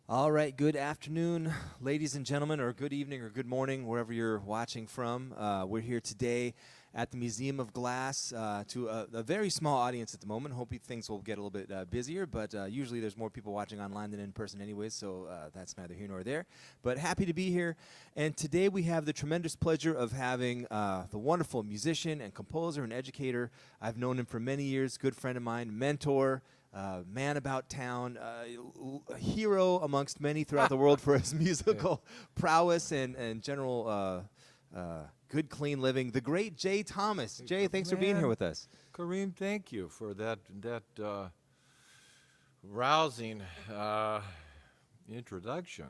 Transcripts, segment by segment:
All right, good afternoon, ladies and gentlemen, or good evening or good morning, wherever you're watching from. We're here today at the Museum of Glass to a very small audience at the moment. Hope things will get a little bit busier, but usually there's more people watching online than in person anyways, so that's neither here nor there. But happy to be here. And today we have the tremendous pleasure of having the wonderful musician and composer and educator. I've known him for many years, good friend of mine, mentor, man about town, a hero amongst many throughout the world for his musical prowess and general good, clean living. The great Jay Thomas. Jay, thanks for being here with us. Kareem, thank you for that rousing introduction.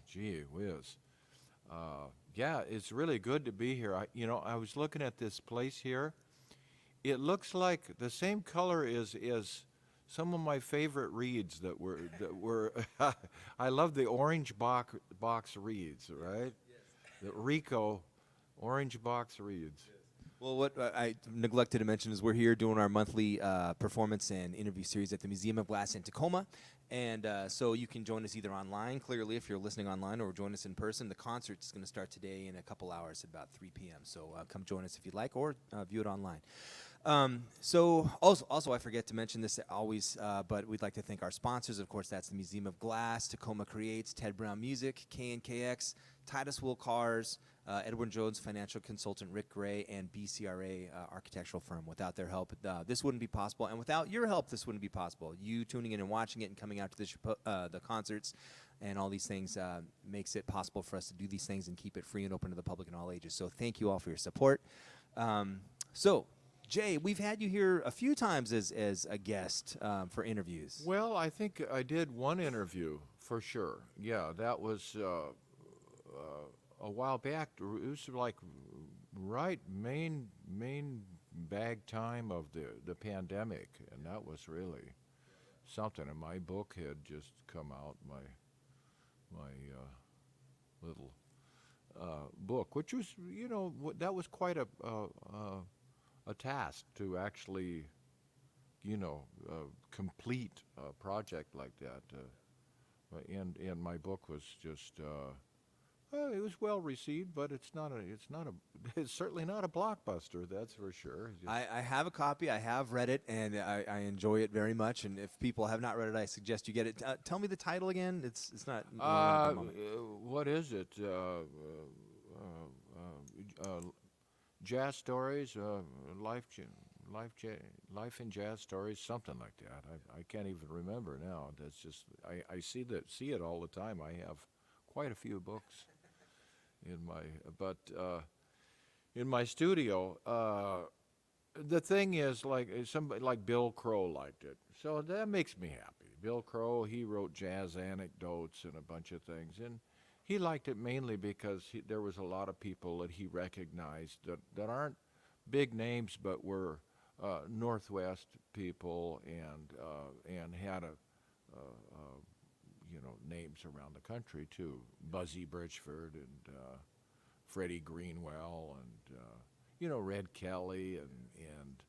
Gee whiz. Yeah, it's really good to be here. I was looking at this place here. It looks like the same color as some of my favorite reeds that were I love the orange box reeds, right? The Rico orange box reeds. Well, what I neglected to mention is we're here doing our monthly performance and interview series at the Museum of Glass in Tacoma. And so you can join us either online, clearly, if you're listening online, or join us in person. The concert is going to start today in a couple hours at about 3 p.m. So come join us if you'd like, or view it online. So also I forget to mention this always, but we'd like to thank our sponsors. Of course, that's the Museum of Glass, Tacoma Creates, Ted Brown Music, KNKX, Titus Will Cars, Edwin Jones Financial Consultant Rick Gray, and BCRA Architectural Firm. Without their help, this wouldn't be possible, and without your help, this wouldn't be possible. You tuning in and watching it and coming out to the concerts and all these things makes it possible for us to do these things and keep it free and open to the public in all ages. So thank you all for your support. Jay, we've had you here a few times as a guest for interviews. Well, I think I did one interview for sure. Yeah, that was a while back. It was like right main bag time of the pandemic, and that was really something. And my book had just come out, my little book, which was that was quite a task to actually, complete a project like that. And my book was just, it was well received, but it's certainly not a blockbuster. That's for sure. I have a copy. I have read it, and I enjoy it very much. And if people have not read it, I suggest you get it. Tell me the title again. It's not. What is it? Jazz stories, life in jazz stories, something like that. I can't even remember now. That's just I see it all the time. I have quite a few books in my studio. The thing is, like somebody like Bill Crow liked it, so that makes me happy. Bill Crow, he wrote jazz anecdotes and a bunch of things, and he liked it mainly because there was a lot of people that he recognized that aren't big names, but were Northwest people and had names around the country too. Buzzy Bridgeford and Freddie Greenwell and Red Kelly and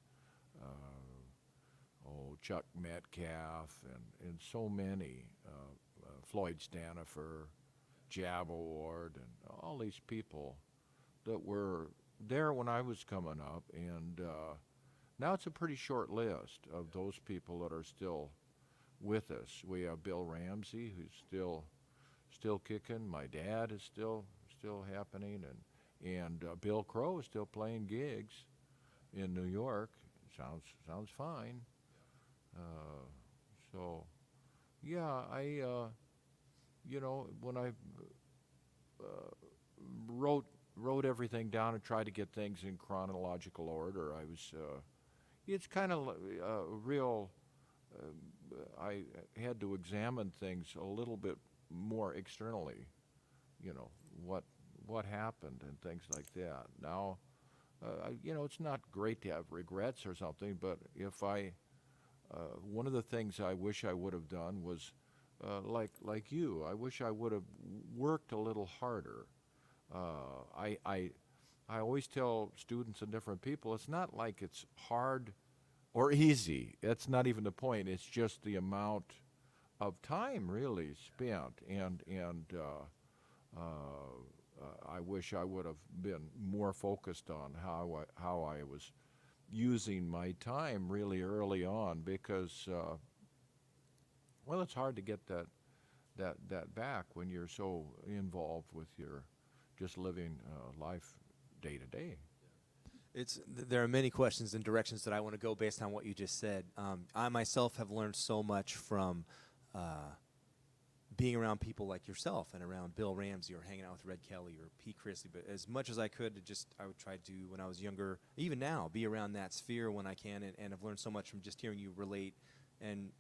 Chuck Metcalf and so many, Floyd Stanifer, Jab Award, and all these people that were there when I was coming up, and now it's a pretty short list of those people that are still with us. We have Bill Ramsey, who's still kicking. My dad is still happening, and Bill Crow is still playing gigs in New York. Sounds fine. So, yeah, when I wrote everything down and tried to get things in chronological order, I was, it's kind of real, I had to examine things a little bit more externally, what happened and things like that. Now, it's not great to have regrets or something, but one of the things I wish I would have done was, like you, I wish I would have worked a little harder. I always tell students and different people, it's not like it's hard or easy. That's not even the point. It's just the amount of time really spent, and I wish I would have been more focused on how I was using my time really early on, because well, it's hard to get that back when you're so involved with your just living life day to day. There are many questions and directions that I want to go based on what you just said. I myself have learned so much from being around people like yourself and around Bill Ramsey or hanging out with Red Kelly or Pete Chrisley. But as much as I could, I would try to, when I was younger, even now, be around that sphere when I can, and I've learned so much from just hearing you relate and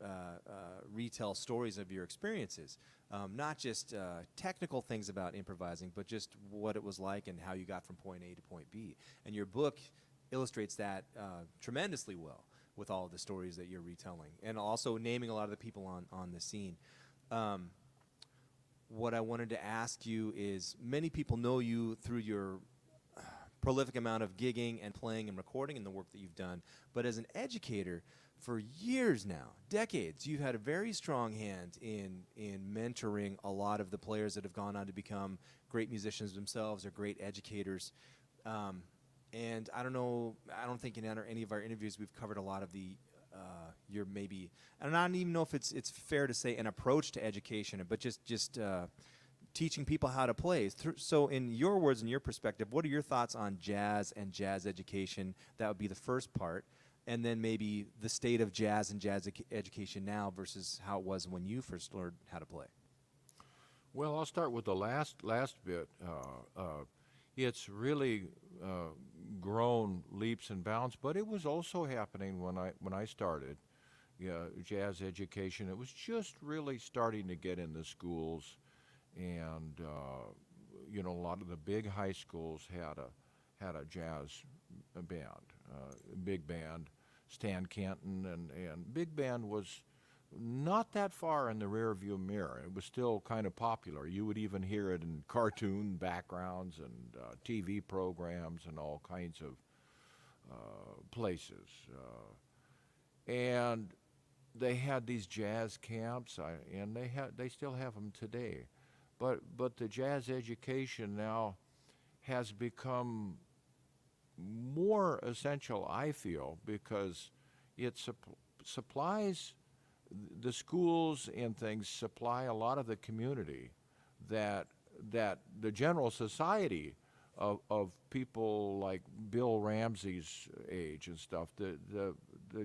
retell stories of your experiences. Not just technical things about improvising, but just what it was like and how you got from point A to point B. And your book illustrates that tremendously well with all of the stories that you're retelling, and also naming a lot of the people on the scene. What I wanted to ask you is, many people know you through your prolific amount of gigging and playing and recording and the work that you've done, but as an educator, for years now, decades, you've had a very strong hand in mentoring a lot of the players that have gone on to become great musicians themselves or great educators. And I don't think in any of our interviews we've covered a lot of the your maybe, and I don't even know if it's fair to say an approach to education, but just teaching people how to play. So in your words and your perspective, what are your thoughts on jazz and jazz education? That would be the first part. And then maybe the state of jazz and jazz education now versus how it was when you first learned how to play. Well, I'll start with the last bit. It's really grown leaps and bounds, but it was also happening when I started. Yeah, jazz education. It was just really starting to get in the schools, and a lot of the big high schools had a jazz band, big band. Stan Kenton and big band was not that far in the rearview mirror. It was still kind of popular. You would even hear it in cartoon backgrounds and TV programs and all kinds of places. And they had these jazz camps, and they still have them today. But the jazz education now has become more essential, I feel, because it supplies the schools and things supply a lot of the community that the general society of people like Bill Ramsey's age and stuff, the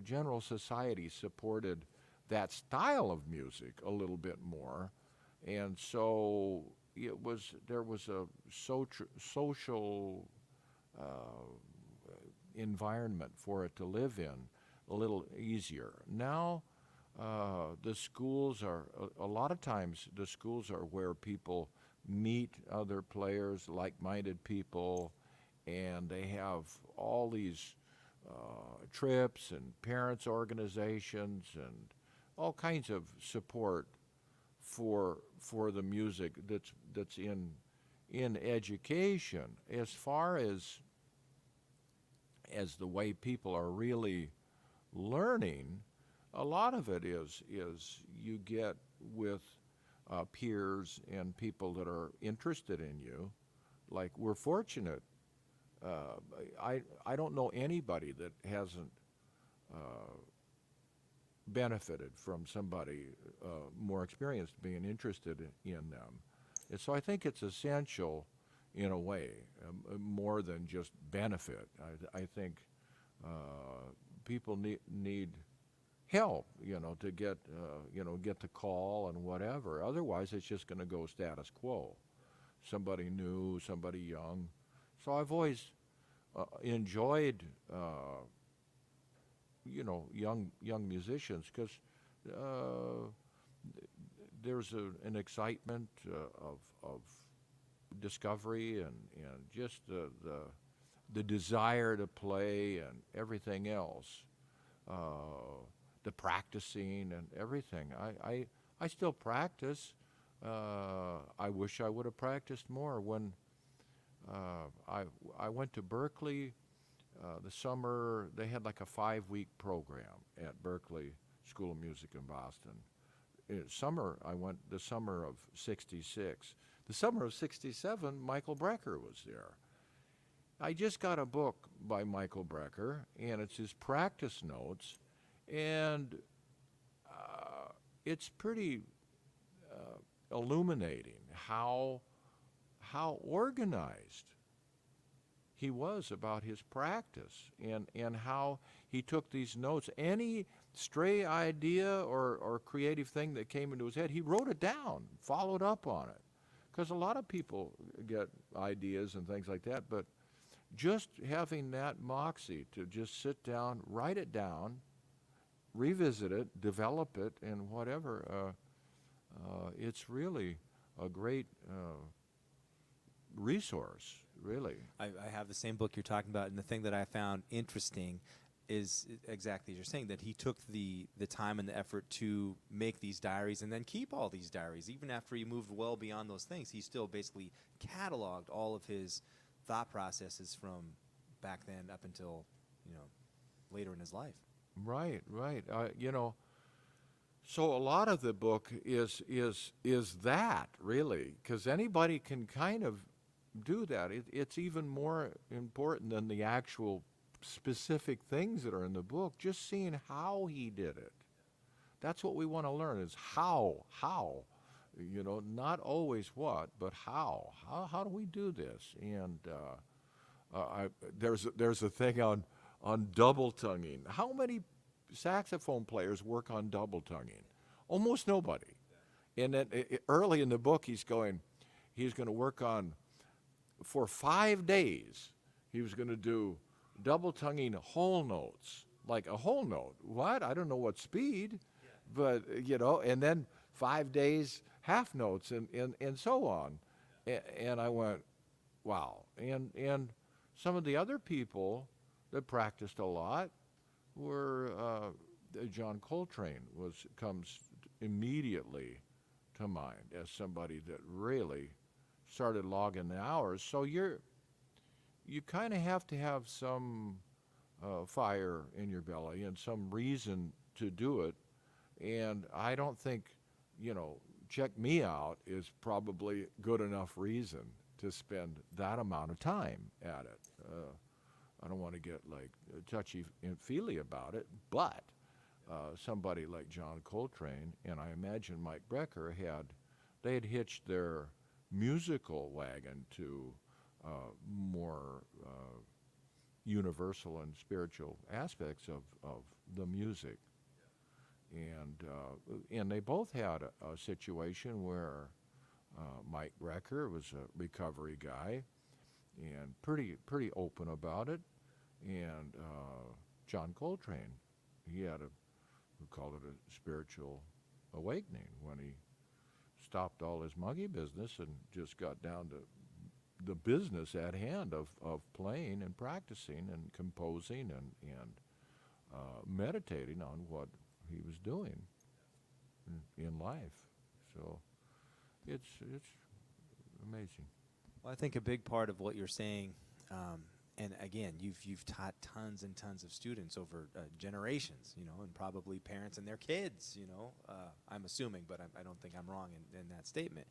general society supported that style of music a little bit more, and so there was a social environment for it to live in a little easier. Now the schools are, a lot of times the schools are where people meet other players, like-minded people, and they have all these trips and parents organizations and all kinds of support for the music that's in education. As far as the way people are really learning, a lot of it is you get with peers and people that are interested in you. Like, we're fortunate. I don't know anybody that hasn't benefited from somebody more experienced being interested in them. And so I think it's essential in a way, more than just benefit. I think people need help, to get the call and whatever. Otherwise, it's just going to go status quo. Somebody new, somebody young. So I've always enjoyed, young musicians, because there's an excitement of discovery and just the desire to play and everything else. The practicing and everything. I still practice. I wish I would have practiced more. When I went to Berkeley the summer, they had like a 5-week program at Berkeley School of Music in Boston. summer, I went the summer of '66. The summer of '67, Michael Brecker was there. I just got a book by Michael Brecker, and it's his practice notes, and it's pretty illuminating how organized he was about his practice, and how he took these notes. Any stray idea or creative thing that came into his head, he wrote it down, followed up on it. Because a lot of people get ideas and things like that, but just having that moxie to just sit down, write it down, revisit it, develop it, and whatever, it's really a great resource, really. I have the same book you're talking about, and the thing that I found interesting is exactly as you're saying, that he took the time and the effort to make these diaries and then keep all these diaries. Even after he moved well beyond those things, he still basically cataloged all of his thought processes from back then up until, later in his life. Right. So a lot of the book is that, really, because anybody can kind of do that. It's even more important than the actual specific things that are in the book, just seeing how he did it. That's what we want to learn, is how, not always what, but how do we do this? And there's a thing on double tonguing. How many saxophone players work on double tonguing? Almost nobody. And then early in the book, he's going to work on, for 5 days, he was going to do double tonguing whole notes, like a whole note. What? I don't know what speed, but and then 5 days half notes and so on. And I went, wow. And some of the other people that practiced a lot were John Coltrane comes immediately to mind as somebody that really started logging the hours. So you kind of have to have some fire in your belly and some reason to do it. And I don't think, check me out is probably good enough reason to spend that amount of time at it. I don't want to get like touchy-feely about it, but somebody like John Coltrane, and I imagine Mike Brecker they had hitched their musical wagon to more universal and spiritual aspects of the music. And they both had a situation where Mike Brecker was a recovery guy and pretty open about it, and John Coltrane, we called it a spiritual awakening when he stopped all his monkey business and just got down to the business at hand of playing and practicing and composing and meditating on what he was doing in life. So it's amazing. Well, I think a big part of what you're saying, and again, you've taught tons and tons of students over generations, and probably parents and their kids, I'm assuming, but I don't think I'm wrong in that statement.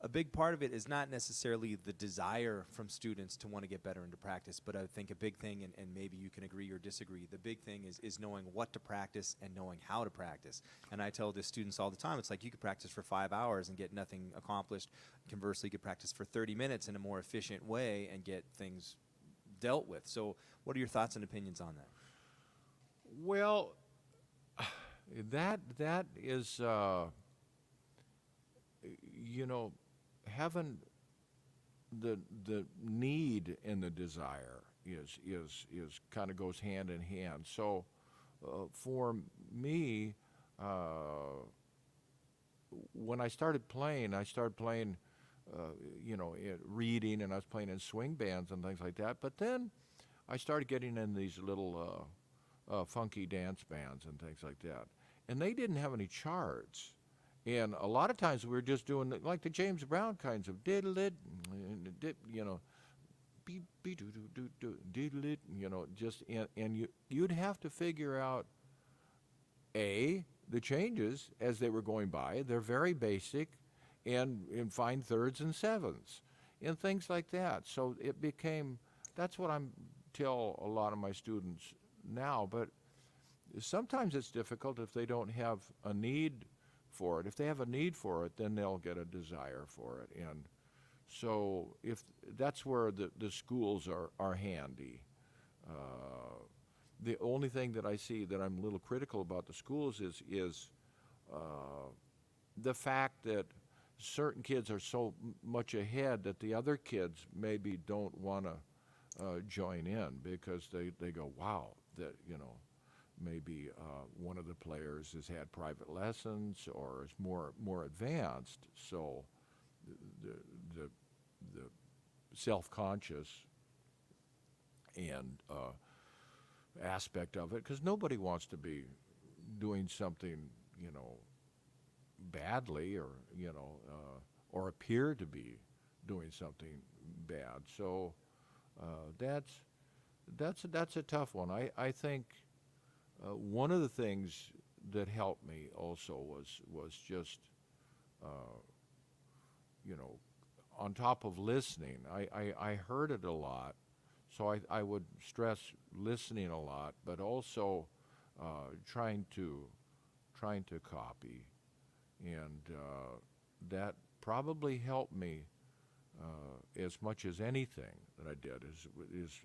A big part of it is not necessarily the desire from students to want to get better into practice, but I think a big thing, and maybe you can agree or disagree, the big thing is knowing what to practice and knowing how to practice. And I tell the students all the time, it's like you could practice for 5 hours and get nothing accomplished. Conversely, you could practice for 30 minutes in a more efficient way and get things dealt with. So what are your thoughts and opinions on that? Well, that is, having the need and the desire is kind of goes hand in hand. So for me, when I started playing, reading, and I was playing in swing bands and things like that. But then I started getting in these little funky dance bands and things like that. And they didn't have any charts. And a lot of times we were just doing like the James Brown kinds of diddle-it, beep, diddle-it, just, and you'd have to figure out, A, the changes as they were going by, they're very basic and in fine thirds and sevenths and things like that. So it became, that's what I'm tell a lot of my students now, but sometimes it's difficult if they don't have a need for it. If they have a need for it, then they'll get a desire for it. And so if that's where the schools are handy. The only thing that I see that I'm a little critical about the schools is the fact that certain kids are so much ahead that the other kids maybe don't want to join in because they go, wow, that, you know, maybe one of the players has had private lessons or is more advanced, so the self-conscious and aspect of it, because nobody wants to be doing something, you know, badly or, you know, or appear to be doing something bad. So that's a tough one. I think one of the things that helped me also was just, you know, on top of listening, I heard it a lot, so I would stress listening a lot, but also trying to copy, and that probably helped me as much as anything that I did. Is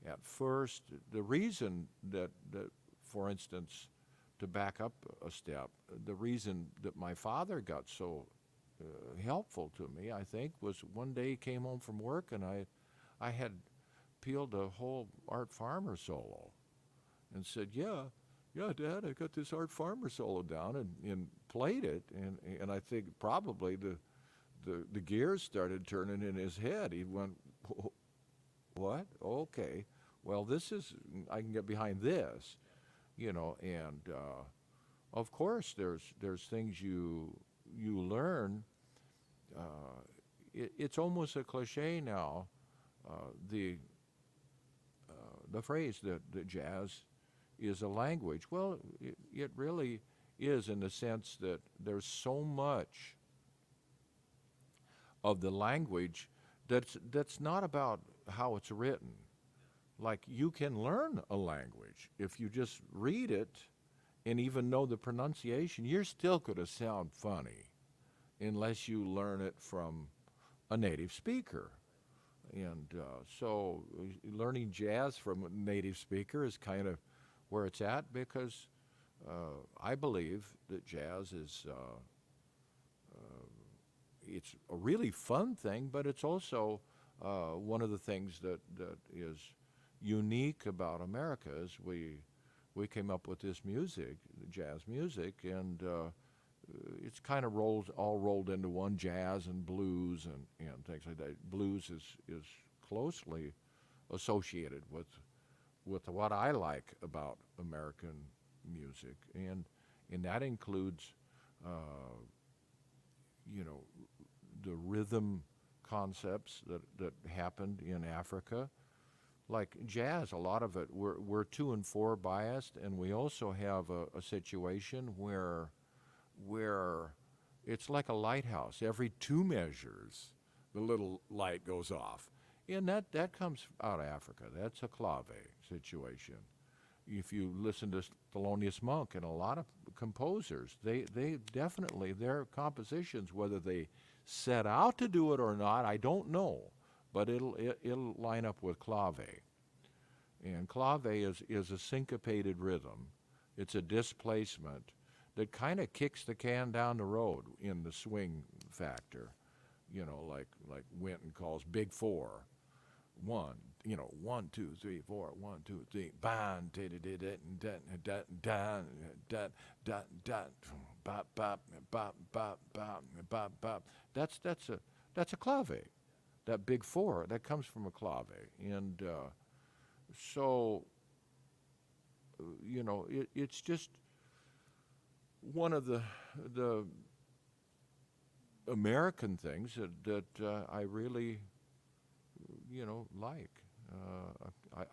at first the reason that for instance, to back up a step, the reason that my father got so helpful to me, I think, was one day he came home from work and I had peeled a whole Art Farmer solo and said, yeah, Dad, I got this Art Farmer solo down, and played it, and I think probably the gears started turning in his head. He went, what? Okay, well, this is, I can get behind this, you know, and of course there's things you learn. It's almost a cliche now, the phrase that jazz is a language. Well, it really is, in the sense that there's so much of the language that's not about how it's written. Like, you can learn a language if you just read it and even know the pronunciation. You're still going to sound funny unless you learn it from a native speaker. And so learning jazz from a native speaker is kind of where it's at, because I believe that jazz is it's a really fun thing, but it's also one of the things that is unique about America is we came up with this music, jazz music, and it's kind of all rolled into one, jazz and blues and things like that. Blues is closely associated with what I like about American music, and that includes you know, the rhythm concepts that happened in Africa. Like jazz, a lot of it, we're 2 and 4 biased, and we also have a situation where it's like a lighthouse. Every 2 measures, the little light goes off. And that comes out of Africa. That's a clave situation. If you listen to Thelonious Monk and a lot of composers, they definitely, their compositions, whether they set out to do it or not, I don't know, but it'll line up with clave. And clave is a syncopated rhythm. It's a displacement that kind of kicks the can down the road in the swing factor. You know, like Winton calls Big 4. 1, you know, 1, 2, 3, 4, 1, 2, 3, ban, bop, bop, bop, bop, bop, bop, bop. That's a clave. That Big 4, that comes from a clave. And so, you know, it's just one of the American things that I really, you know, like.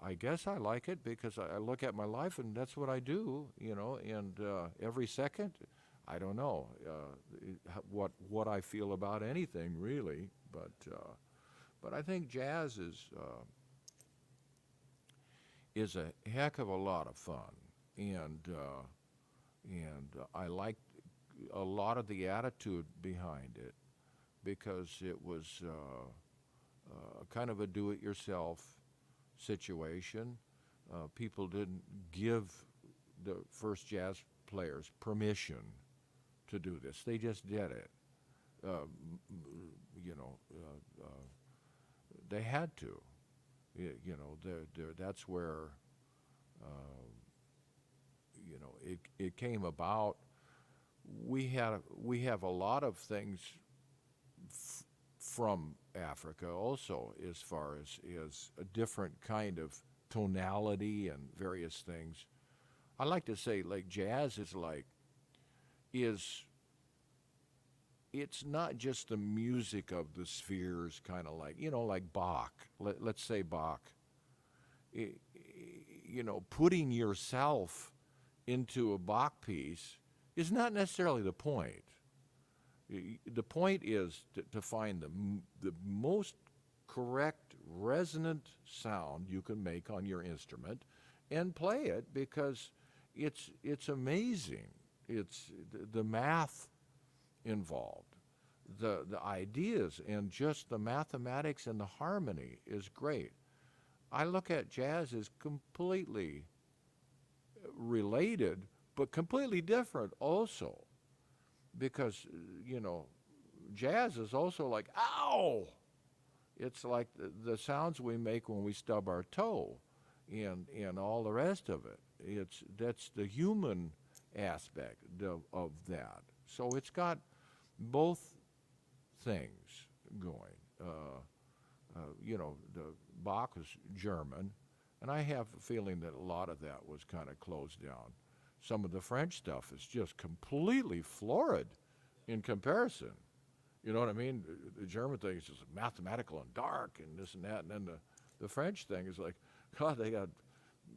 I guess I like it because I look at my life and that's what I do, you know, and every second, I don't know what I feel about anything really, but I think jazz is a heck of a lot of fun, and I like a lot of the attitude behind it because it was kind of a do-it-yourself situation. People didn't give the first jazz players permission to do this. They just did it. You know, they had to. You know, that's where, you know, it came about. We have a lot of things from Africa also, as far as a different kind of tonality and various things. I like to say, like, jazz it's not just the music of the spheres, kind of like, you know, like Bach. Let's say Bach. You know, putting yourself into a Bach piece is not necessarily the point. The point is to find the most correct resonant sound you can make on your instrument and play it, because it's amazing. It's the math involved, the ideas, and just the mathematics and the harmony is great. I look at jazz as completely related, but completely different also, because, you know, jazz is also like, ow! It's like the sounds we make when we stub our toe and all the rest of it. That's the human aspect of that. So it's got both things going. You know, the Bach is German, and I have a feeling that a lot of that was kind of closed down. Some of the French stuff is just completely florid in comparison. You know what I mean? The German thing is just mathematical and dark and this and that, and then the French thing is like, God, they got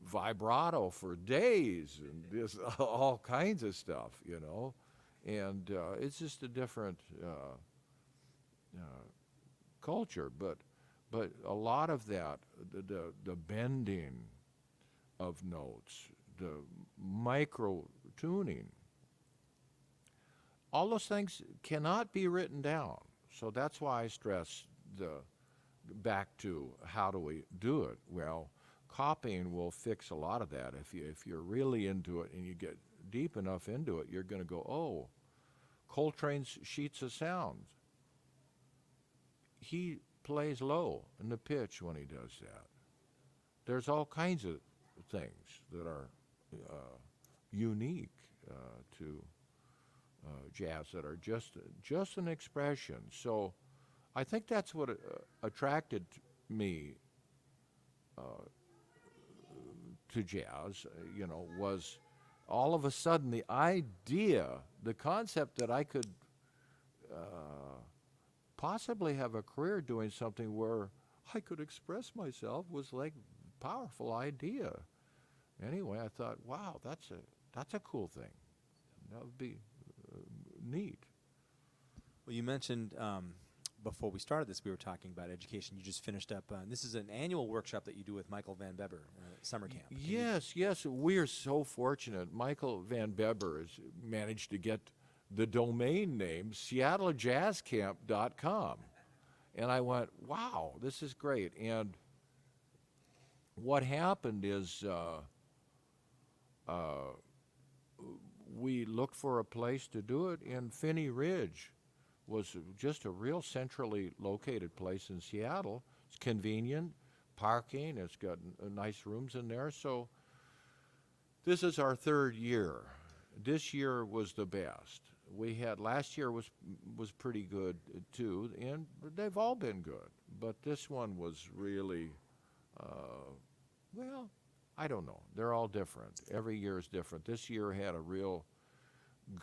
vibrato for days and this all kinds of stuff, you know, and it's just a different culture. But a lot of that, the bending of notes, the micro tuning, all those things cannot be written down. So that's why I stress back to how do we do it? Well, copying will fix a lot of that. If you're really into it and you get deep enough into it, you're going to go, oh, Coltrane's sheets of sound. He plays low in the pitch when he does that. There's all kinds of things that are unique to jazz that are just an expression. So I think that's what attracted me to jazz, you know, was all of a sudden the idea, the concept that I could possibly have a career doing something where I could express myself was like a powerful idea. Anyway, I thought, wow, that's a cool thing. That would be neat. Well, you mentioned before we started this, we were talking about education. You just finished up. This is an annual workshop that you do with Michael Van Beber, summer camp. Yes. We are so fortunate. Michael Van Beber has managed to get the domain name SeattleJazzCamp.com. And I went, wow, this is great. And what happened is we looked for a place to do it, and Finney Ridge was just a real centrally located place in Seattle. It's convenient, parking, it's got nice rooms in there. So this is our third year. This year was the best. We had, last year was pretty good too, and they've all been good. But this one was really, well, I don't know. They're all different. Every year is different. This year had a real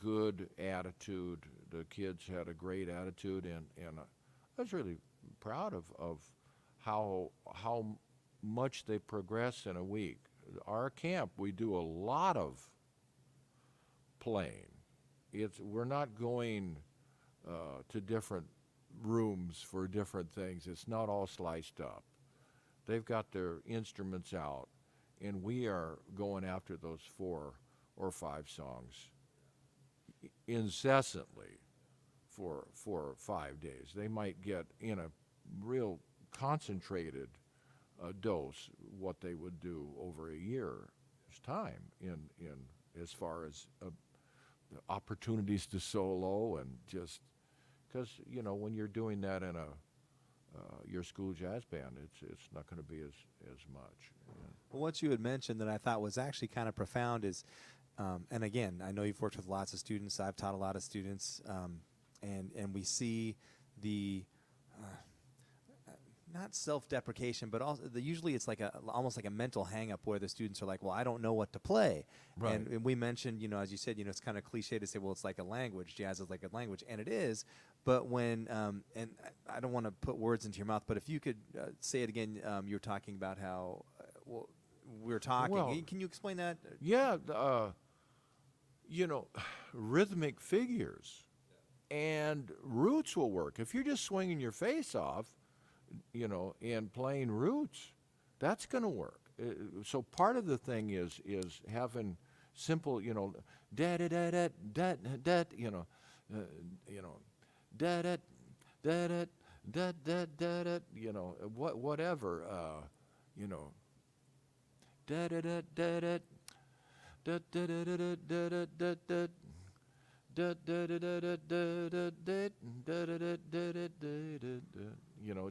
good attitude. The kids had a great attitude, and I was really proud of how much they progress in a week. Our camp, we do a lot of playing. We're not going to different rooms for different things. It's not all sliced up. They've got their instruments out, and we are going after those 4 or 5 songs incessantly for 4 or 5 days. They might get in a real concentrated dose what they would do over a year's time in as far as the opportunities to solo, and just because when you're doing that in your school jazz band, it's not going to be as much. Well, what you had mentioned that I thought was actually kind of profound is, and again, I know you've worked with lots of students. I've taught a lot of students, and we see the not self-deprecation, but also usually it's like almost like a mental hang-up where the students are like, well, I don't know what to play. Right. And we mentioned, as you said, it's kind of cliche to say, well, it's like a language. Jazz is like a language, and it is. But when, and I don't want to put words into your mouth, but if you could say it again, you were talking about how, well, we were talking. Well, Can you explain that? Yeah, rhythmic figures and roots will work. If you're just swinging your face off, and playing roots, that's going to work. So part of the thing is having simple, da da da da da da, da da da da da da da, whatever, da da da da da da da da da da da da.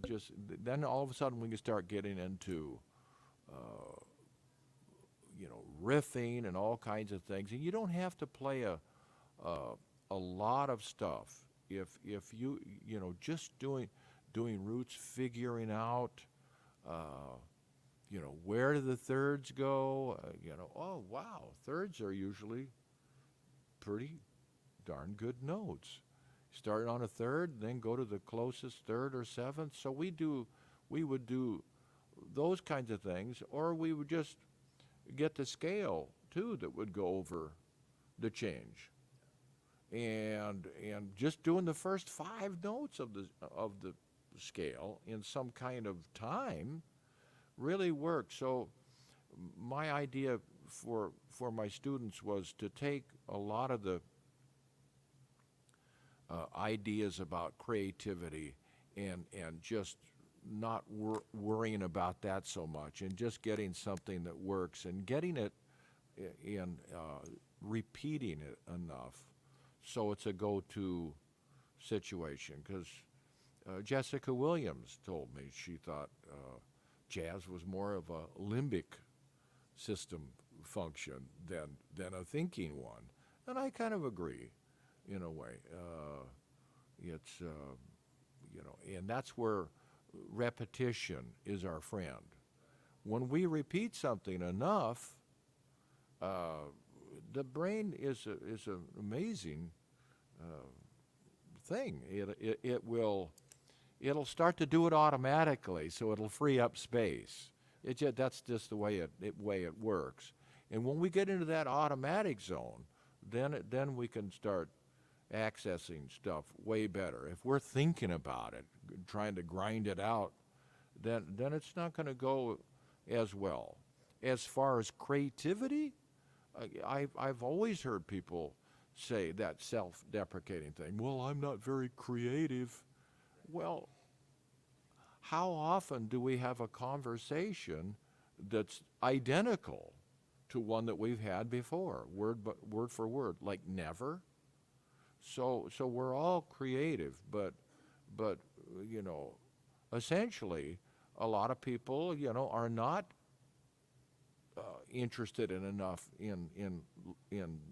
Just then all of a sudden we can start getting into, riffing and all kinds of things, and you don't have to play a lot of stuff. If you just doing roots, figuring out, where do the thirds go? Oh wow, thirds are usually pretty darn good notes. Start on a third, then go to the closest third or seventh. So we would do those kinds of things, or we would just get the scale too that would go over the change, and just doing the first 5 notes of the scale in some kind of time really works. So my idea for my students was to take a lot of the ideas about creativity and just not worrying about that so much, and just getting something that works and getting it in repeating it enough so it's a go-to situation. Because Jessica Williams told me she thought jazz was more of a limbic system function than a thinking one, and I kind of agree. In a way, it's and that's where repetition is our friend. When we repeat something enough, the brain is an amazing thing. It'll start to do it automatically, so it'll free up space. That's just the way it works. And when we get into that automatic zone, then we can start accessing stuff way better. If we're thinking about it, trying to grind it out, then it's not going to go as well. As far as creativity, I've always heard people say that self-deprecating thing. Well, I'm not very creative. Well, how often do we have a conversation that's identical to one that we've had before, word for word? Like never. So we're all creative, but essentially, a lot of people are not interested in enough in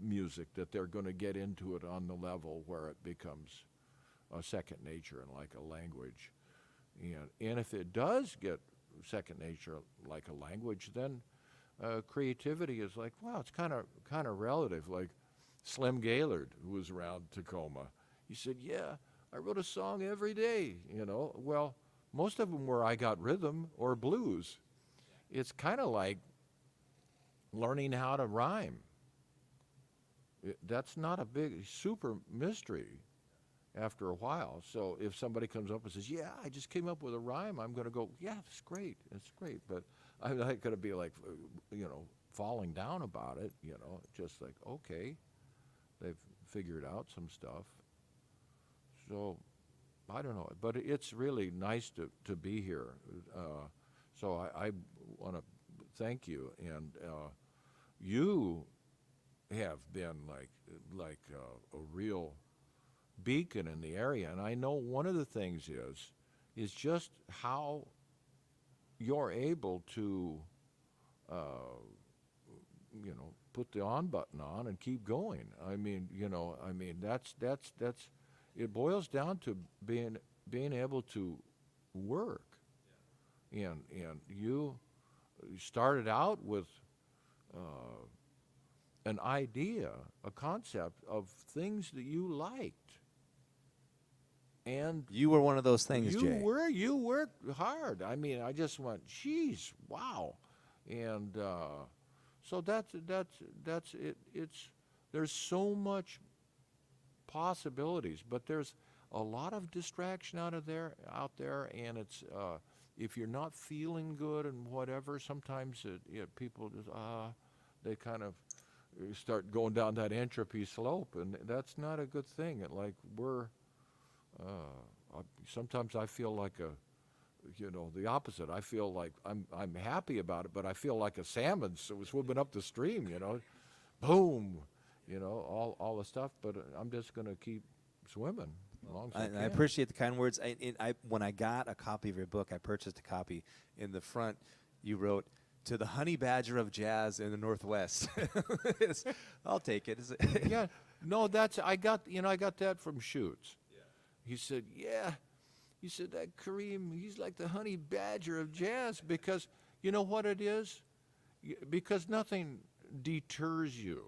music that they're going to get into it on the level where it becomes a second nature and like a language. And if it does get second nature like a language, then creativity is like, wow, it's kind of relative. Like Slim Gaillard, who was around Tacoma, he said, yeah, I wrote a song every day, Well, most of them were I Got Rhythm or blues. it's kind of like learning how to rhyme. That's not a big, super mystery after a while. So if somebody comes up and says, yeah, I just came up with a rhyme, I'm going to go, yeah, it's great. But I'm not going to be like, falling down about it, just like, okay, they've figured out some stuff. So I don't know, but it's really nice to be here. So I want to thank you, and you have been like a real beacon in the area. And I know one of the things is just how you're able to put the on button on and keep going. I mean that's it boils down to being able to work. Yeah. And you started out with an idea, a concept of things that you liked. And you were one of those things, Jay. You worked hard. I mean, I just went, geez, wow. And so that's it. There's so much possibilities, but there's a lot of distraction out there, and it's if you're not feeling good and whatever, sometimes people just they kind of start going down that entropy slope, and that's not a good thing. Sometimes I feel like the opposite. I feel like I'm happy about it, but I feel like a salmon swimming up the stream, boom, all the stuff. But I'm just going to keep swimming as long as I can. I appreciate the kind words. When I got a copy of your book, I purchased a copy. In the front, you wrote, "To the honey badger of jazz in the Northwest." I'll take it. Yeah, no, I got that from Schutz. He said, yeah. He said, that Kareem, he's like the honey badger of jazz, because you know what it is? Because nothing deters you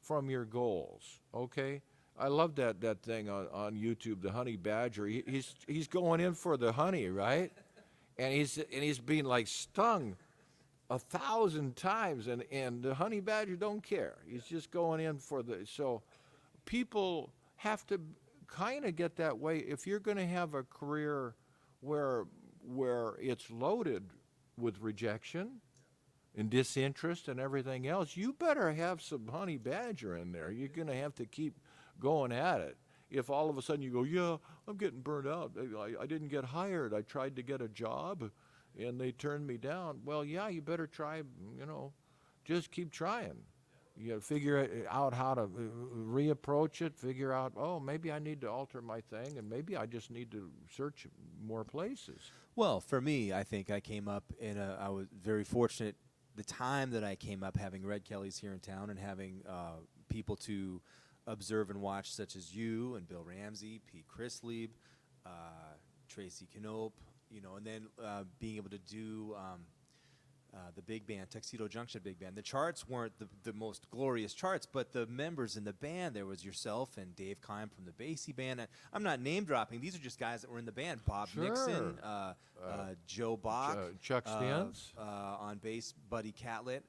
from your goals, okay? I love that thing on YouTube, the honey badger. He's going in for the honey, right? And he's being like stung 1,000 times, and the honey badger don't care. He's just going in for so people have to kind of get that way. If you're going to have a career where it's loaded with rejection and disinterest and everything else, you better have some honey badger in there. You're going to have to keep going at it. If all of a sudden you go, yeah, I'm getting burned out, I didn't get hired, I tried to get a job and they turned me down, well, yeah, you better try, just keep trying. Figure out how to reapproach it, figure out, maybe I need to alter my thing, and maybe I just need to search more places. Well, for me, I think I came up I was very fortunate the time that I came up, having Red Kelly's here in town and having people to observe and watch, such as you and Bill Ramsey, Pete Chrislieb, Tracy Knope, and then being able to do the big band, Tuxedo Junction Big Band. The charts weren't the most glorious charts, but the members in the band, there was yourself and Dave Kime from the Basie Band. I'm not name dropping; these are just guys that were in the band. Bob Nixon, Joe Bach, Chuck Stans on bass, Buddy Catlett,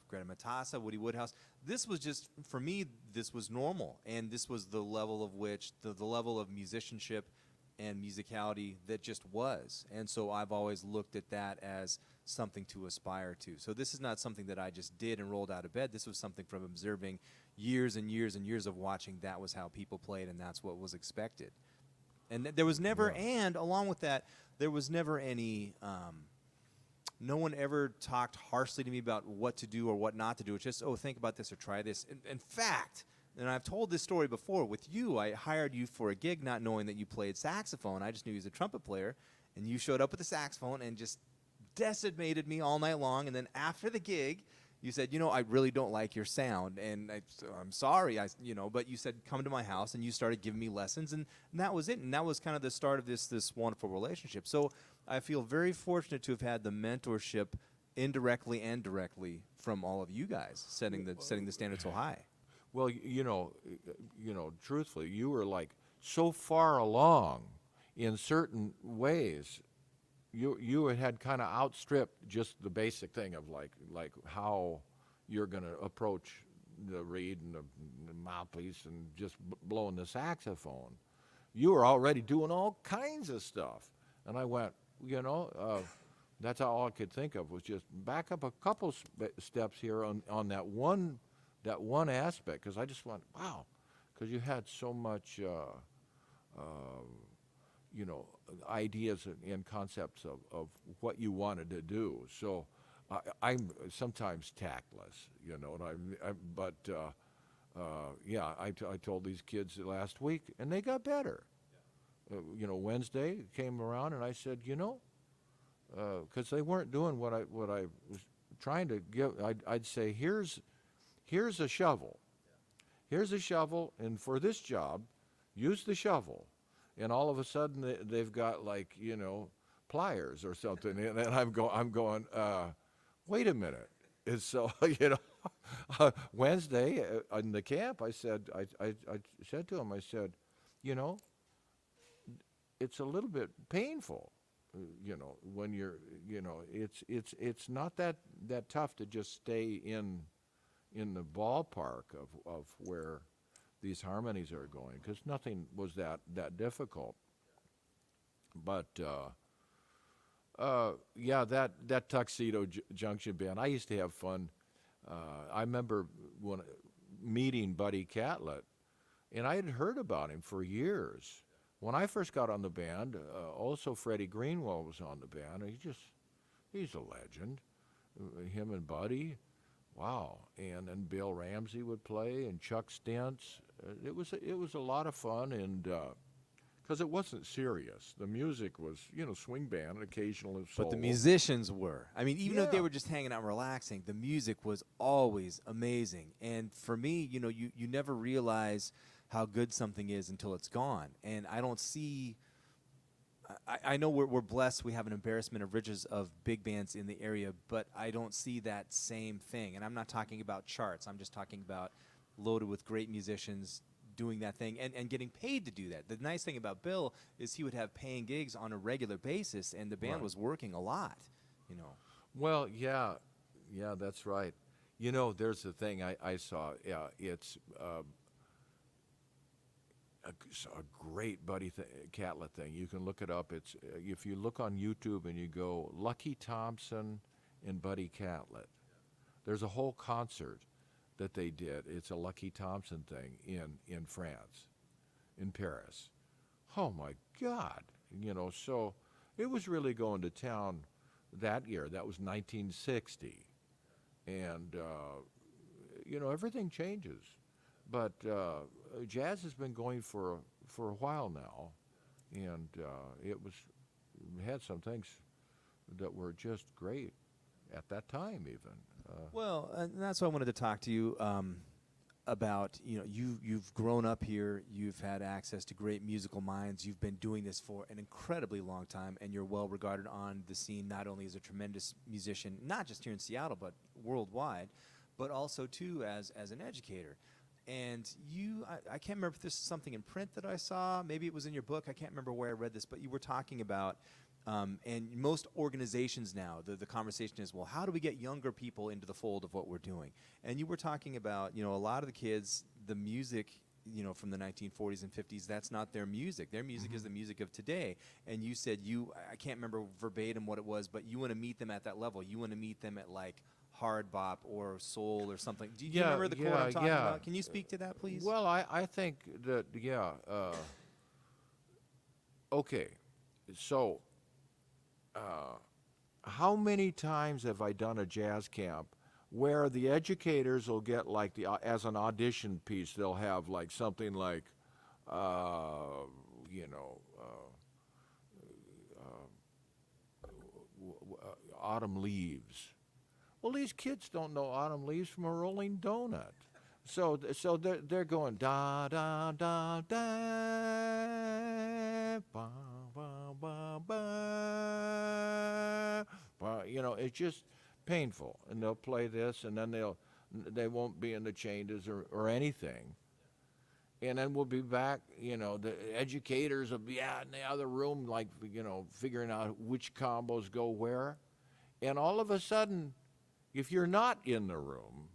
Greta Matassa, Woody Woodhouse. This was just, for me, this was normal, and this was the level of which the level of musicianship and musicality that just was. And so I've always looked at that as something to aspire to. So this is not something that I just did and rolled out of bed. This was something from observing years and years and years of watching. That was how people played, and that's what was expected. And there was never, and along with that, there was never any, no one ever talked harshly to me about what to do or what not to do. It's just, think about this or try this. In fact, and I've told this story before, with you, I hired you for a gig not knowing that you played saxophone. I just knew he was a trumpet player, and you showed up with the saxophone and just decimated me all night long. And then after the gig, you said, I really don't like your sound, and I'm sorry, but you said, come to my house, and you started giving me lessons, and that was it. And that was kind of the start of this wonderful relationship. So I feel very fortunate to have had the mentorship indirectly and directly from all of you guys, setting the standard so high. Well, truthfully, you were like so far along in certain ways, you had kind of outstripped just the basic thing of like how you're going to approach the reed and the mouthpiece and just blowing the saxophone. You were already doing all kinds of stuff. And I went, that's all I could think of was just back up a couple steps here on that one aspect, because I just went, wow, because you had so much, ideas and concepts of what you wanted to do. So I'm sometimes tactless, I told these kids last week, and they got better. Wednesday came around, and I said, because they weren't doing what I was trying to give. I'd say, here's a shovel. Here's a shovel, and for this job, use the shovel. And all of a sudden, they've got pliers or something, and I'm going. Wait a minute. And so Wednesday in the camp, I said to him, I said, it's a little bit painful, when you're, it's not that tough to just stay in the ballpark of where these harmonies are going, because nothing was that difficult. But that Tuxedo Junction band, I used to have fun. I remember meeting Buddy Catlett, and I had heard about him for years. When I first got on the band, also Freddie Greenwell was on the band. He's a legend. Him and Buddy, wow. And then Bill Ramsey would play, and Chuck Stentz. It was a lot of fun, and because it wasn't serious. The music was, swing band, occasional solo. But the musicians were. I mean, even if they were just hanging out and relaxing, the music was always amazing. And for me, you never realize how good something is until it's gone. And I don't see. I know we're blessed. We have an embarrassment of riches of big bands in the area, but I don't see that same thing. And I'm not talking about charts. I'm just talking about loaded with great musicians doing that thing and getting paid to do that. The nice thing about Bill is he would have paying gigs on a regular basis, and the band was working a lot, Well, yeah, that's right. There's the thing I saw. Yeah, it's a great Buddy Catlett thing. You can look it up. It's if you look on YouTube and you go Lucky Thompson and Buddy Catlett, there's a whole concert that they did. It's a Lucky Thompson thing in France, in Paris. Oh my God, so it was really going to town that year. That was 1960, and everything changes. But jazz has been going for a while now, and it had some things that were just great at that time, even. Well, and that's why I wanted to talk to you about. You've grown up here. You've had access to great musical minds. You've been doing this for an incredibly long time, and you're well regarded on the scene. Not only as a tremendous musician, not just here in Seattle, but worldwide, but also too as an educator. And I can't remember if this is something in print that I saw. Maybe it was in your book. I can't remember where I read this, but you were talking about. And most organizations now, the conversation is, well, how do we get younger people into the fold of what we're doing? And you were talking about, a lot of the kids, the music, from the 1940s and 50s, that's not their music. Their music is the music of today. And you said I can't remember verbatim what it was, but you want to meet them at that level. You want to meet them at like hard bop or soul or something. Do you remember the quote I'm talking about? Can you speak to that, please? Well, I think that, okay, so how many times have I done a jazz camp where the educators will get like as an audition piece, they'll have like something like, Autumn Leaves. Well, these kids don't know Autumn Leaves from a rolling donut. So they're going da da da da ba ba ba ba. It's just painful, and they'll play this, and then they won't be in the changes or anything. and then we'll be back. The educators will be out in the other room, like, figuring out which combos go where. And all of a sudden, if you're not in the room,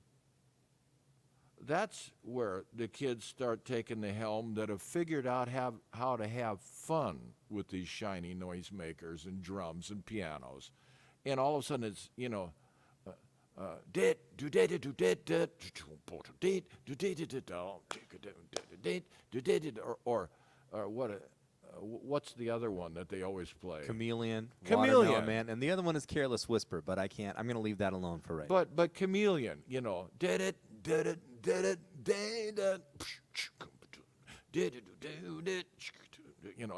that's where the kids start taking the helm that have figured out how to have fun with these shiny noisemakers and drums and pianos. And all of a sudden it's, or what's the other one that they always play? Chameleon, Chameleon. Watermelon Man, and the other one is Careless Whisper, but I can't. I'm going to leave that alone for right now. But Chameleon, did it,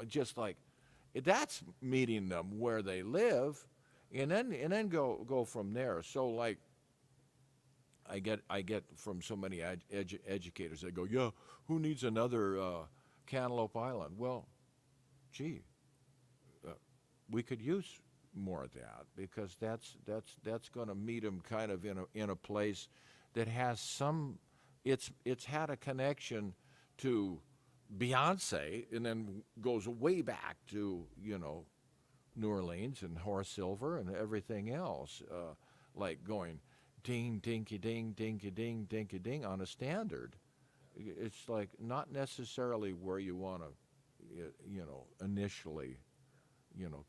just like that's meeting them where they live, and then go from there. So like I get from so many educators, they go, yeah, who needs another Cantaloupe Island? Well, gee, we could use more of that, because that's going to meet them kind of in a place that has some. It's had a connection to Beyonce, and then goes way back to New Orleans and Horace Silver and everything else, like going ding dinky ding dinky ding dinky ding on a standard. It's like not necessarily where you want to, initially,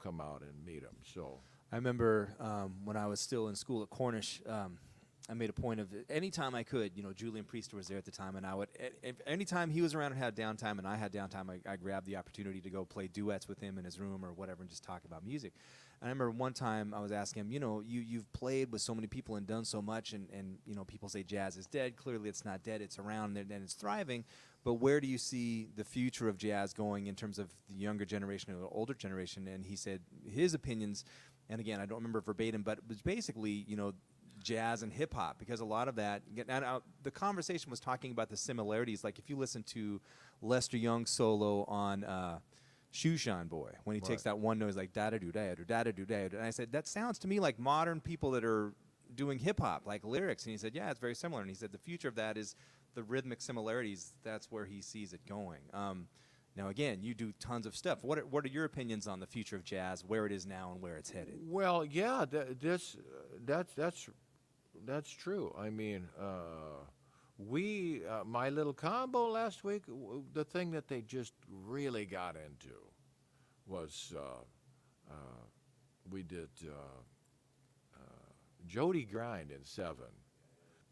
come out and meet them. So I remember when I was still in school at Cornish, I made a point of it. Anytime I could, Julian Priester was there at the time, and I would, anytime he was around and had downtime and I had downtime, I grabbed the opportunity to go play duets with him in his room or whatever and just talk about music. And I remember one time I was asking him, you've played with so many people and done so much, and people say jazz is dead. Clearly it's not dead. It's around and it's thriving. But where do you see the future of jazz going in terms of the younger generation or the older generation? And he said his opinions, and again, I don't remember verbatim, but it was basically, jazz and hip hop, because a lot of that, the conversation was talking about the similarities. Like if you listen to Lester Young's solo on Shoe Shine Boy, when he takes that one noise like da da do da da da do da, and I said that sounds to me like modern people that are doing hip hop, like lyrics. And he said, yeah, it's very similar. And he said the future of that is the rhythmic similarities. That's where he sees it going. Now again, you do tons of stuff. What are your opinions on the future of jazz, where it is now and where it's headed? Well, yeah, that's true. I mean, we My Little Combo last week, the thing that they just really got into was we did Jody Grind in 7.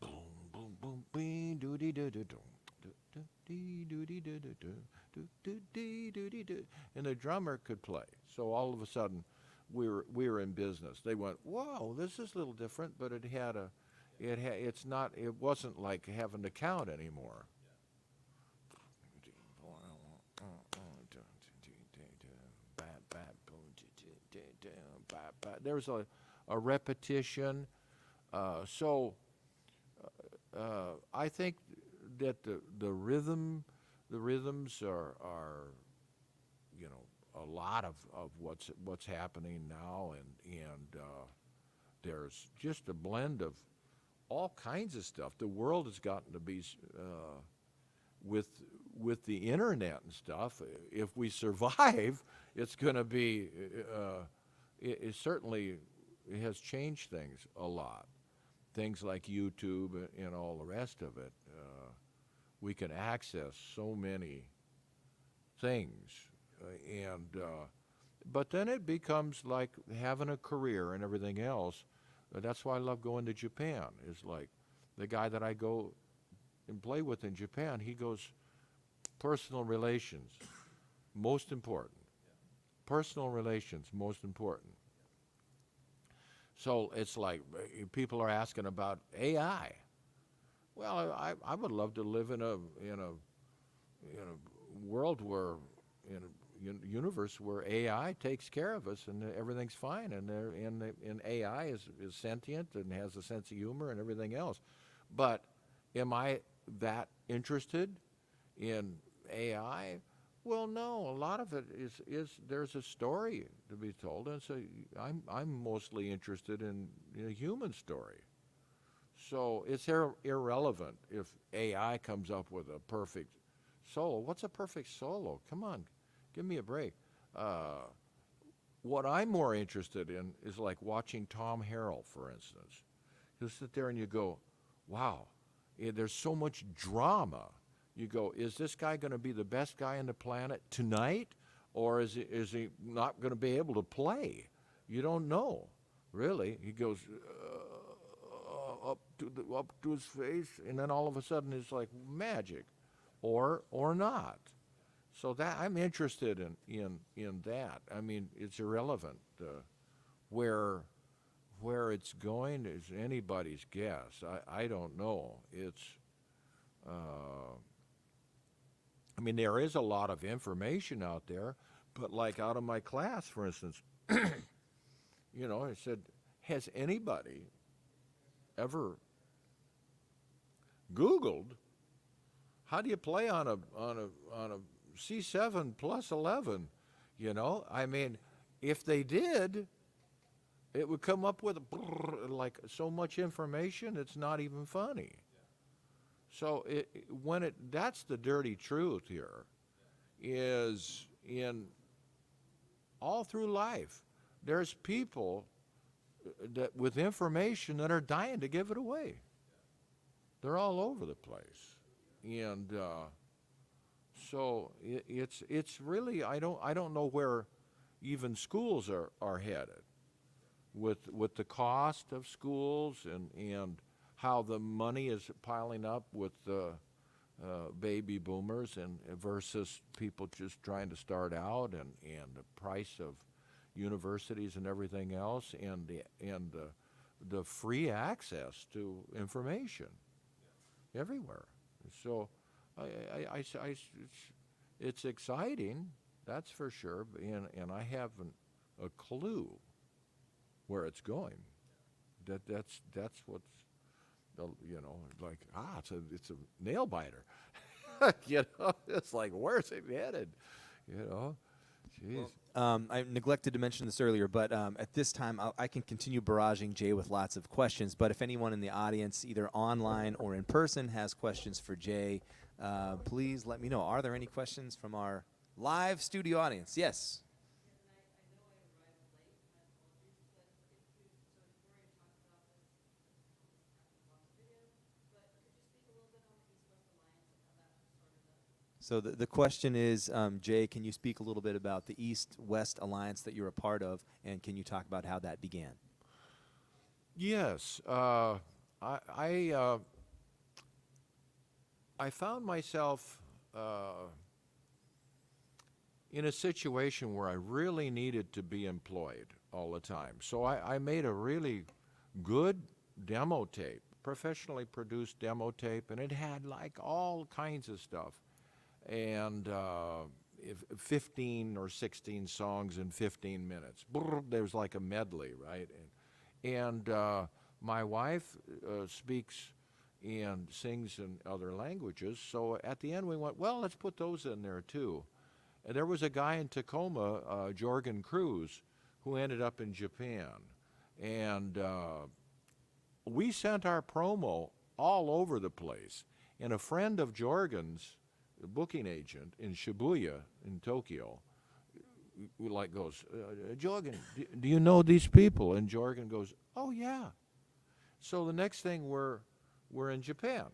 Boom, boom, boom, bing, doody do do do, and the drummer could play. So all of a sudden, we were in business. They went, whoa, this is a little different, but it wasn't like having to count anymore. There was a repetition. So I think that the rhythms are a lot of what's happening now, and there's just a blend of all kinds of stuff. The world has gotten to be with the internet and stuff. If we survive, it's going to be. It certainly has changed things a lot. Things like YouTube and all the rest of it. We can access so many things, but then it becomes like having a career and everything else. That's why I love going to Japan. Is like the guy that I go and play with in Japan, he goes, personal relations, most important. Personal relations, most important. So it's like people are asking about AI. Well, I would love to live in a world where, in a universe where AI takes care of us and everything's fine, and AI is sentient and has a sense of humor and everything else. But am I that interested in AI? Well, no. A lot of it is there's a story to be told, and so I'm mostly interested in a human story. So it's irrelevant if AI comes up with a perfect Solo. What's a perfect solo? Come on, give me a break. What I'm more interested in is like watching Tom Harrell, for instance. You sit there and you go, wow, there's so much drama. You go, is this guy going to be the best guy on the planet tonight, or is he not going to be able to play? You don't know, really. He goes up to his face, and then all of a sudden it's like magic, or not. So that I'm interested in that. I mean, it's irrelevant. Where it's going is anybody's guess. I don't know. It's I mean, there is a lot of information out there, but like out of my class, for instance, you know, I said, has anybody ever Googled how do you play on a C7 plus 11? You know, I mean, if they did, it would come up with like so much information, it's not even funny. So that's the dirty truth here, is in all through life, there's people that with information that are dying to give it away. They're all over the place, and so it's really I don't know where even schools are headed with the cost of schools and how the money is piling up with the baby boomers and versus people just trying to start out, and the price of universities and everything else, and the free access to information everywhere. So it's exciting, that's for sure, and I haven't a clue where it's going. That's what's, you know, like, it's a nail biter. You know, it's like, where's it headed? You know, jeez. Well, I neglected to mention this earlier, but at this time I can continue barraging Jay with lots of questions. But if anyone in the audience, either online or in person, has questions for Jay, please let me know. Are there any questions from our live studio audience? Yes. So the question is, Jay, can you speak a little bit about the East-West alliance that you're a part of, and can you talk about how that began? Yes, I found myself in a situation where I really needed to be employed all the time. So I made a really good demo tape, professionally produced demo tape, and it had like all kinds of stuff. And 15 or 16 songs in 15 minutes. There's like a medley, right? And my wife speaks and sings in other languages, so at the end we went, well, let's put those in there too. And there was a guy in Tacoma, Jorgen Cruz, who ended up in Japan. And we sent our promo all over the place. And a friend of Jorgen's, the booking agent in Shibuya in Tokyo, like goes, Jorgen, do you know these people? And Jorgen goes, oh yeah. So the next thing we're in Japan,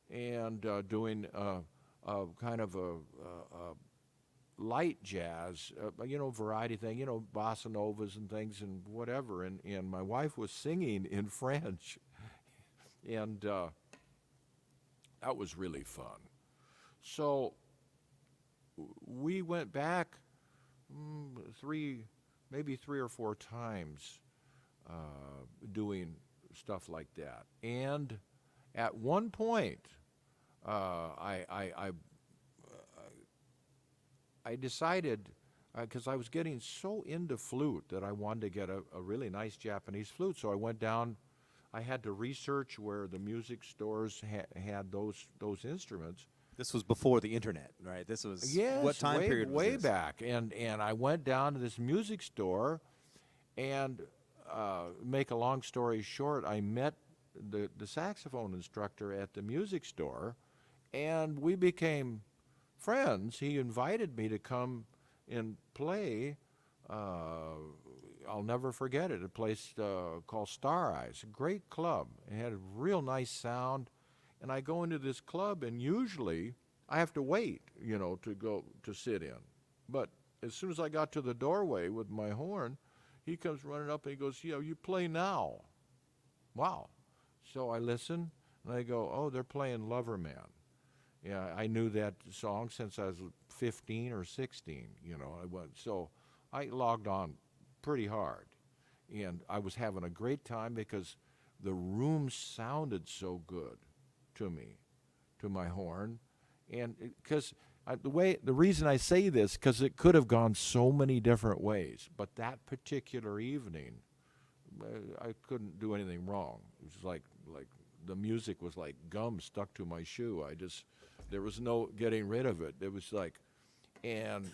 and doing kind of a light jazz, you know, variety thing, you know, bossa novas and things and whatever. And my wife was singing in French, and that was really fun. So we went back maybe three or four times doing stuff like that. And at one point, I decided, because I was getting so into flute that I wanted to get a really nice Japanese flute. So I went down. I had to research where the music stores had those instruments. This was before the internet, right? This was, yes, what time period was way this? back. And I went down to this music store, and make a long story short, I met the saxophone instructor at the music store, and we became friends, he invited me to come and play. I'll never forget it. A place called Star Eyes, a great club. It had a real nice sound. And I go into this club, and usually I have to wait, to go to sit in. But as soon as I got to the doorway with my horn, he comes running up and he goes, you play now. Wow. So I listen, and I go, oh, they're playing Lover Man. Yeah, I knew that song since I was 15 or 16, So I logged on pretty hard. And I was having a great time because the room sounded so good to me, to my horn. And because the reason I say this, because it could have gone so many different ways, but that particular evening, I couldn't do anything wrong. It was like the music was like gum stuck to my shoe. There was no getting rid of it. It was like, and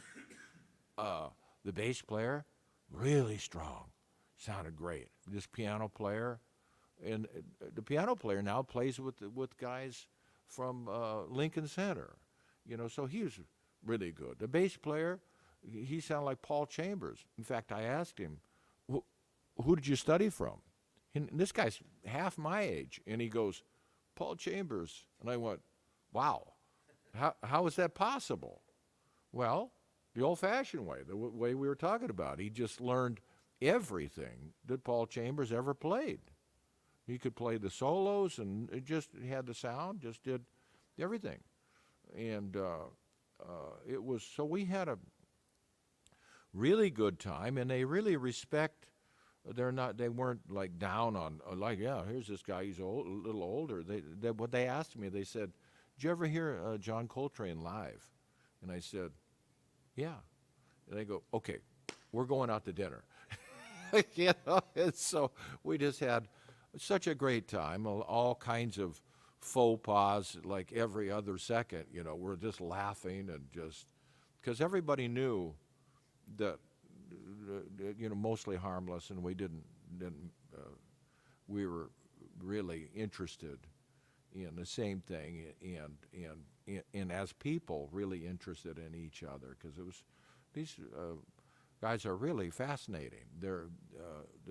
the bass player, really strong, sounded great. This piano player, and the piano player now plays with guys from Lincoln Center, so he was really good. The bass player, he sounded like Paul Chambers. In fact, I asked him, who did you study from? And this guy's half my age, and he goes, Paul Chambers. And I went, wow, how is that possible? Well, the old-fashioned way, the way we were talking about. He just learned everything that Paul Chambers ever played. He could play the solos, and it just had the sound, just did everything. And it was, so we had a really good time, and they really respect. They weren't like down on, like, yeah, here's this guy, he's a little older. What they asked me, they said, did you ever hear John Coltrane live? And I said, yeah. And they go, okay, we're going out to dinner. And so we just had such a great time, all kinds of faux pas, like every other second, we're just laughing and just, because everybody knew that, mostly harmless, and we were really interested in the same thing, and as people really interested in each other, because these guys are really fascinating.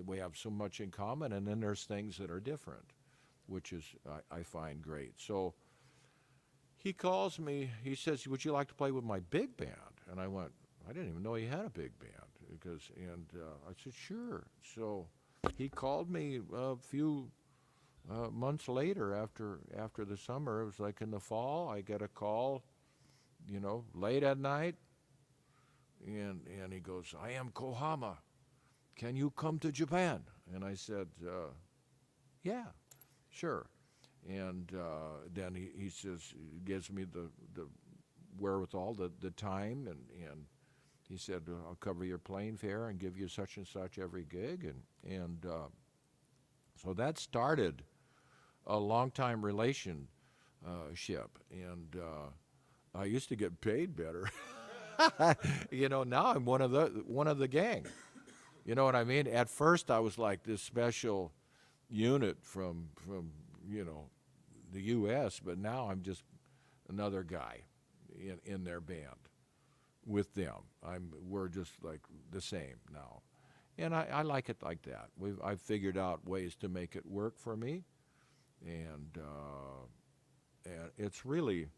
We have so much in common, and then there's things that are different, which is I find great. So he calls me. He says, "Would you like to play with my big band?" And I went, I didn't even know he had a big band, I said, sure. So he called me a few months later after the summer. It was like in the fall. I get a call, late at night, and he goes, I am Kohama. Can you come to Japan? And I said, yeah, sure. And then he says, gives me the wherewithal, the time, and he said, I'll cover your plane fare and give you such and such every gig. And so that started a long-time relationship. And I used to get paid better. Now I'm one of the gang. You know what I mean? At first I was like this special unit from the U.S., but now I'm just another guy in their band with them. We're just like the same now, and I like it like that. I've figured out ways to make it work for me, and it's really,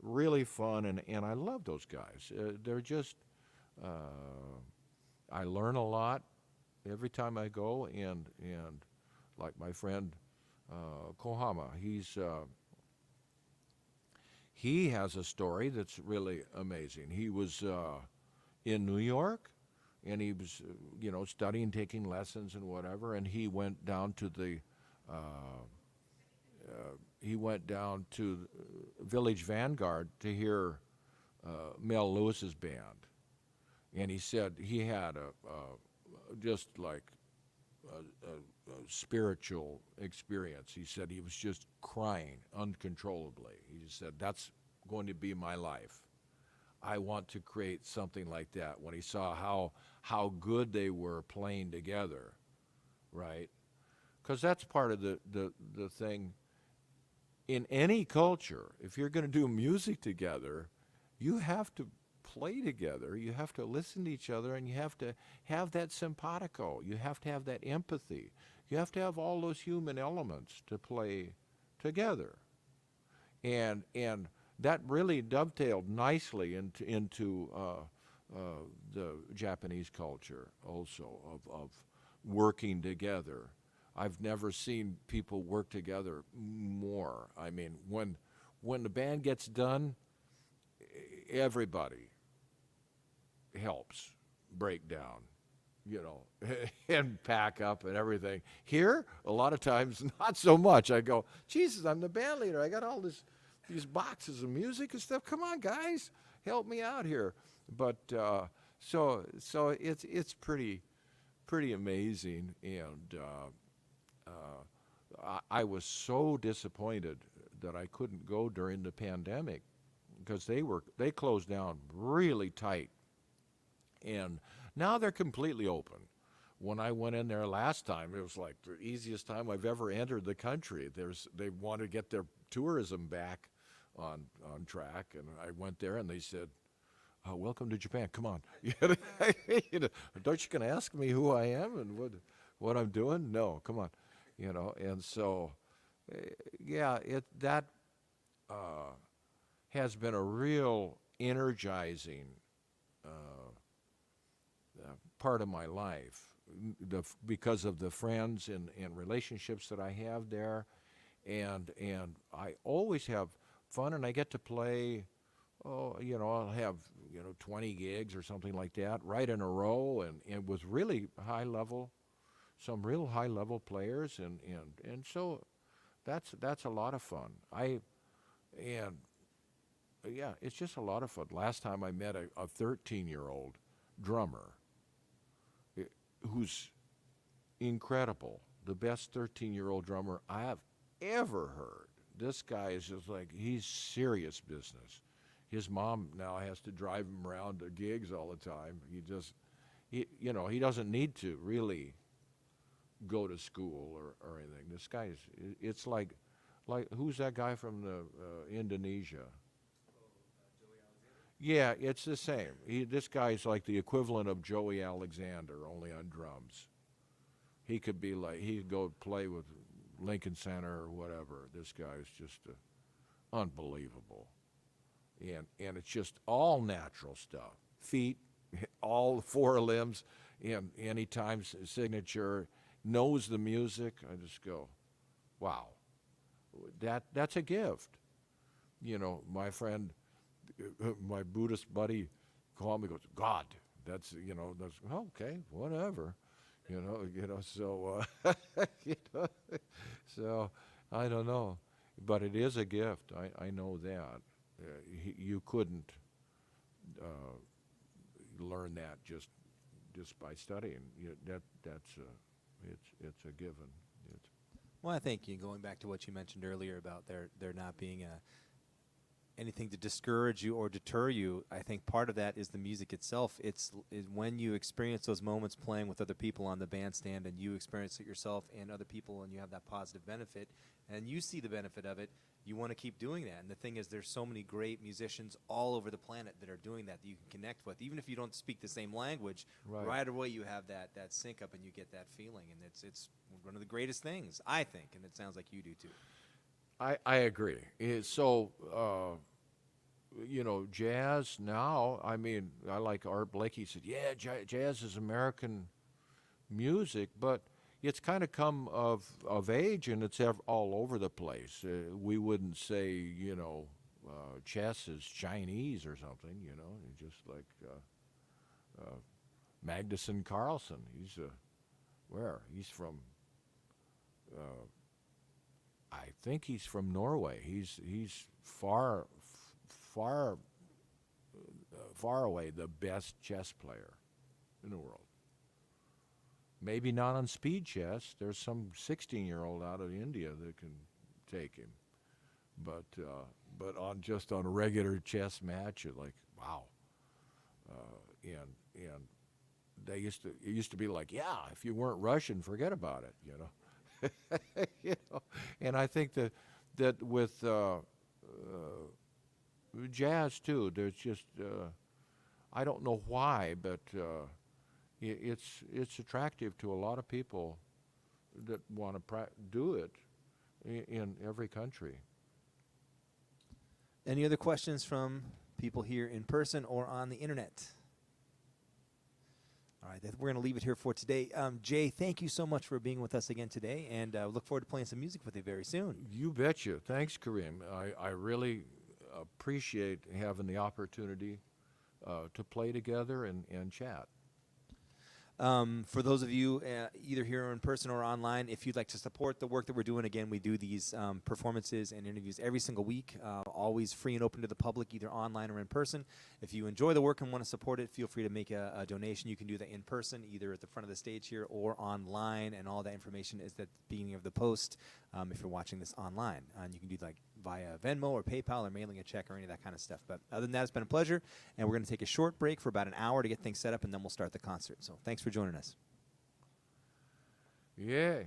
really fun, and I love those guys. They're just I learn a lot every time I go, and like my friend Kohama, he has a story that's really amazing. He was in New York, and he was, studying, taking lessons and whatever, and he went down to the Village Vanguard to hear Mel Lewis's band, and he said he had just like a spiritual experience. He said he was just crying uncontrollably. He just said, that's going to be my life. I want to create something like that. When he saw how good they were playing together, right? Because that's part of the thing. In any culture, if you're going to do music together, you have to play together, you have to listen to each other, and you have to have that simpatico, you have to have that empathy, you have to have all those human elements to play together. And that really dovetailed nicely into the Japanese culture also of working together. I've never seen people work together more. I mean, when the band gets done, everybody helps break down, you know, and pack up and everything. Here, a lot of times, not so much. I go, Jesus, I'm the band leader. I got all these boxes of music and stuff. Come on, guys, help me out here. But so it's pretty amazing, and I was so disappointed that I couldn't go during the pandemic because they closed down really tight, and now they're completely open. When I went in there last time, it was like the easiest time I've ever entered the country. They want to get their tourism back on track, and I went there and they said, "Oh, welcome to Japan. Come on." You know, don't you gonna ask me who I am and what I'm doing? No, come on. You know, and so yeah, that has been a real energizing part of my life because of the friends and relationships that I have there, and I always have fun, and I get to play. Oh, you know, I'll have 20 gigs or something like that right in a row, and with really some real high level players, and so that's a lot of fun. Yeah, it's just a lot of fun. Last time I met a 13-year-old drummer who's incredible, the best 13-year-old drummer I have ever heard. This guy is just like, he's serious business. His mom now has to drive him around to gigs all the time. He doesn't need to really go to school or anything. This guy it's like who's that guy from the Indonesia? Yeah, it's the same. This guy's like the equivalent of Joey Alexander, only on drums. He could go play with Lincoln Center or whatever. This guy is just unbelievable. And it's just all natural stuff. Feet, all four limbs, and anytime signature, knows the music. I just go, wow, that's a gift. You know, my friend, my Buddhist buddy called me, goes, God, that's okay, whatever. So so I don't know, but it is a gift. I know that. You couldn't learn that just by studying. It's a given. Well, I think going back to what you mentioned earlier about there not being anything to discourage you or deter you, I think part of that is the music itself. Is when you experience those moments playing with other people on the bandstand, and you experience it yourself and other people, and you have that positive benefit, and you see the benefit of it, you want to keep doing that. And the thing is, there's so many great musicians all over the planet that are doing that you can connect with. Even if you don't speak the same language, right away you have that sync up and you get that feeling. And it's one of the greatest things, I think, and it sounds like you do too. I agree. So, jazz now, I mean, I like Art Blakey said, yeah, jazz is American music, but it's kind of come of age, and it's all over the place. We wouldn't say, chess is Chinese or something, just like Magnuson Carlson. He's He's from, I think he's from Norway. He's far away the best chess player in the world. Maybe not on speed chess. There's some 16-year-old out of India that can take him, but on a regular chess match, you're like, wow. And it used to be like, yeah, if you weren't Russian, forget about it, And I think that with jazz too. There's just I don't know why, but it's attractive to a lot of people that want to do it in every country. Any other questions from people here in person or on the internet? All right, we're going to leave it here for today. Jay, thank you so much for being with us again today, and look forward to playing some music with you very soon. You betcha. Thanks, Kareem. I really appreciate having the opportunity to play together and chat. For those of you either here in person or online, if you'd like to support the work that we're doing, again, we do these performances and interviews every single week, always free and open to the public, either online or in person. If you enjoy the work and want to support it, feel free to make a donation. You can do that in person, either at the front of the stage here or online, and all that information is at the beginning of the post if you're watching this online. And you can do like via Venmo or PayPal or mailing a check or any of that kind of stuff. But other than that, it's been a pleasure, and we're going to take a short break for about an hour to get things set up, and then we'll start the concert. So thanks for joining us. Yeah.